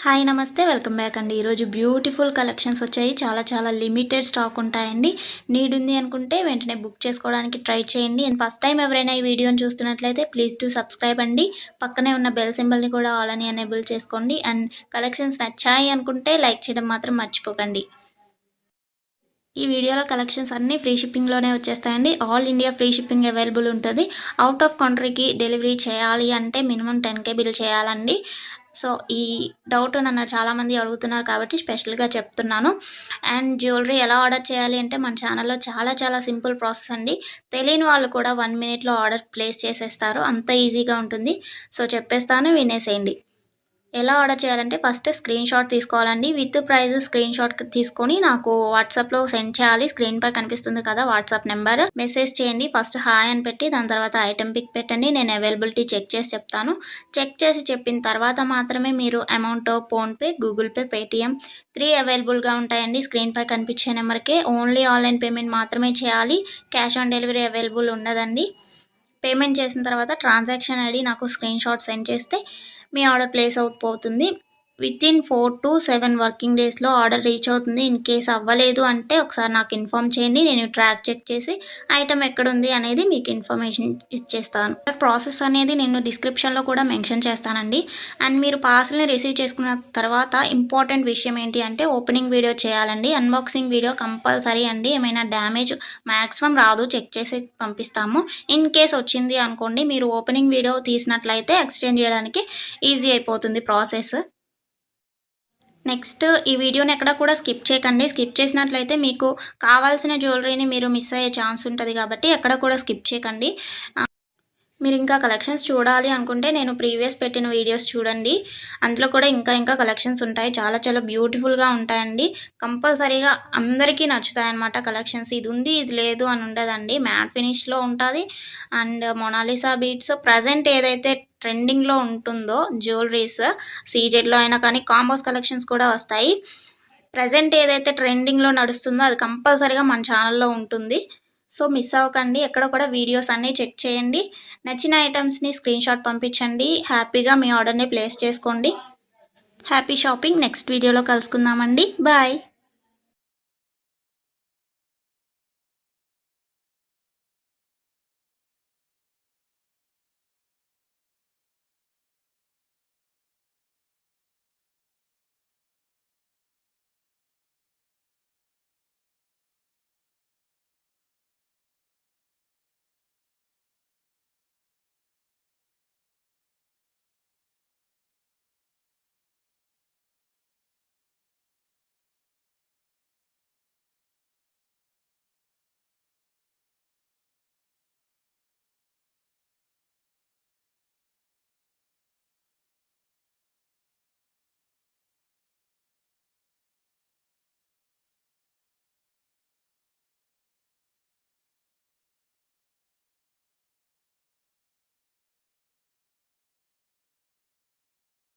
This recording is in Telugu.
హాయ్ నమస్తే వెల్కమ్ బ్యాక్ అండి. ఈరోజు బ్యూటిఫుల్ కలెక్షన్స్ వచ్చాయి. చాలా లిమిటెడ్ స్టాక్ ఉంటాయండి. నీడ్ ఉంది అనుకుంటే వెంటనే బుక్ చేసుకోవడానికి ట్రై చేయండి. అండ్ ఫస్ట్ టైం ఎవరైనా ఈ వీడియోని చూస్తున్నట్లయితే ప్లీజ్ టు సబ్స్క్రైబ్ అండి. పక్కనే ఉన్న బెల్ సింబల్ని కూడా ఆల్ అని ఎనేబుల్ చేసుకోండి. అండ్ కలెక్షన్స్ నచ్చాయి అనుకుంటే లైక్ చేయడం మాత్రం మర్చిపోకండి. ఈ వీడియోలో కలెక్షన్స్ అన్నీ ఫ్రీ షిప్పింగ్లోనే వచ్చేస్తాయండి. All India free shipping available ఉంటుంది. అవుట్ ఆఫ్ కంట్రీకి డెలివరీ చేయాలి అంటే మినిమం 10K బిల్ చేయాలండి. సో ఈ డౌట్ నన్ను చాలామంది అడుగుతున్నారు కాబట్టి స్పెషల్గా చెప్తున్నాను. అండ్ జ్యువెలరీ ఎలా ఆర్డర్ చేయాలి అంటే మన ఛానల్లో చాలా సింపుల్ ప్రాసెస్ అండి. తెలియని వాళ్ళు కూడా 1 మినిట్లో ఆర్డర్ ప్లేస్ చేసేస్తారు. అంత ఈజీగా ఉంటుంది. సో చెప్పేస్తాను, వినేసేయండి. ఎలా ఆర్డర్ చేయాలంటే ఫస్ట్ స్క్రీన్ షాట్ తీసుకోవాలండి. విత్ ప్రైస్ స్క్రీన్ షాట్ తీసుకొని నాకు వాట్సాప్లో సెండ్ చేయాలి. స్క్రీన్ పై కనిపిస్తుంది కదా వాట్సాప్ నెంబర్, మెసేజ్ చేయండి. ఫస్ట్ హాయ్ అని పెట్టి దాని తర్వాత ఐటెం పిక్ పెట్టండి. నేను అవైలబిలిటీ చెక్ చేసి చెప్తాను. చెక్ చేసి చెప్పిన తర్వాత మాత్రమే మీరు amount PhonePe, Google pay, Paytm 3 అవైలబుల్గా ఉంటాయండి. స్క్రీన్ పై కనిపించే నెంబర్కే ఓన్లీ ఆన్లైన్ పేమెంట్ మాత్రమే చేయాలి. క్యాష్ ఆన్ డెలివరీ అవైలబుల్ ఉండదండి. పేమెంట్ చేసిన తర్వాత ట్రాన్సాక్షన్ ఐడి నాకు స్క్రీన్ షాట్ సెండ్ చేస్తే మీ ఆర్డర్ ప్లేస్ అవుతుంది. వితిన్ 4 to 7 వర్కింగ్ డేస్లో ఆర్డర్ రీచ్ అవుతుంది. ఇన్ కేస్ అవ్వలేదు అంటే ఒకసారి నాకు ఇన్ఫామ్ చేయండి. నేను ట్రాక్ చెక్ చేసి ఐటమ్ ఎక్కడుంది అనేది మీకు ఇన్ఫర్మేషన్ ఇచ్చేస్తాను. ప్రాసెస్ అనేది నేను డిస్క్రిప్షన్లో కూడా మెన్షన్ చేస్తానండి. అండ్ మీరు పార్సల్ని రిసీవ్ చేసుకున్న తర్వాత ఇంపార్టెంట్ విషయం ఏంటి అంటే ఓపెనింగ్ వీడియో చేయాలండి. అన్బాక్సింగ్ వీడియో కంపల్సరీ అండి. ఏమైనా డ్యామేజ్ మ్యాక్సిమం రాదు, చెక్ చేసి పంపిస్తాము. ఇన్ కేస్ వచ్చింది అనుకోండి, మీరు ఓపెనింగ్ వీడియో తీసినట్లయితే ఎక్స్చేంజ్ చేయడానికి ఈజీ అయిపోతుంది ప్రాసెస్. నెక్స్ట్ ఈ వీడియోని ఎక్కడ కూడా స్కిప్ చేయకండి. స్కిప్ చేసినట్లయితే మీకు కావాల్సిన జ్యువెలరీని మీరు మిస్ అయ్యే ఛాన్స్ ఉంటుంది కాబట్టి ఎక్కడ కూడా స్కిప్ చేయకండి. మీరు ఇంకా కలెక్షన్స్ చూడాలి అనుకుంటే నేను ప్రీవియస్ పెట్టిన వీడియోస్ చూడండి. అందులో కూడా ఇంకా కలెక్షన్స్ ఉంటాయి. చాలా బ్యూటిఫుల్గా ఉంటాయండి. కంపల్సరీగా అందరికీ నచ్చుతాయి అన్నమాట కలెక్షన్స్. ఇది ఉంది ఇది లేదు అని ఉండదండి. మ్యాట్ ఫినిష్లో ఉంటుంది. అండ్ మొనాలిసా బీట్స్ ప్రజెంట్ ఏదైతే ట్రెండింగ్లో ఉంటుందో జ్యువెలరీస్ సీజెడ్లో అయినా కానీ కాంబోస్ కలెక్షన్స్ కూడా వస్తాయి. ప్రజెంట్ ఏదైతే ట్రెండింగ్లో నడుస్తుందో అది కంపల్సరీగా మన ఛానల్లో ఉంటుంది. సో మిస్ అవ్వకండి. ఎక్కడ కూడా వీడియోస్ అన్నీ చెక్ చేయండి. నచ్చిన ఐటమ్స్ని స్క్రీన్ షాట్ పంపించండి. హ్యాపీగా మీ ఆర్డర్ని ప్లేస్ చేసుకోండి. Happy shopping. నెక్స్ట్ వీడియోలో కలుసుకుందామండి. బాయ్.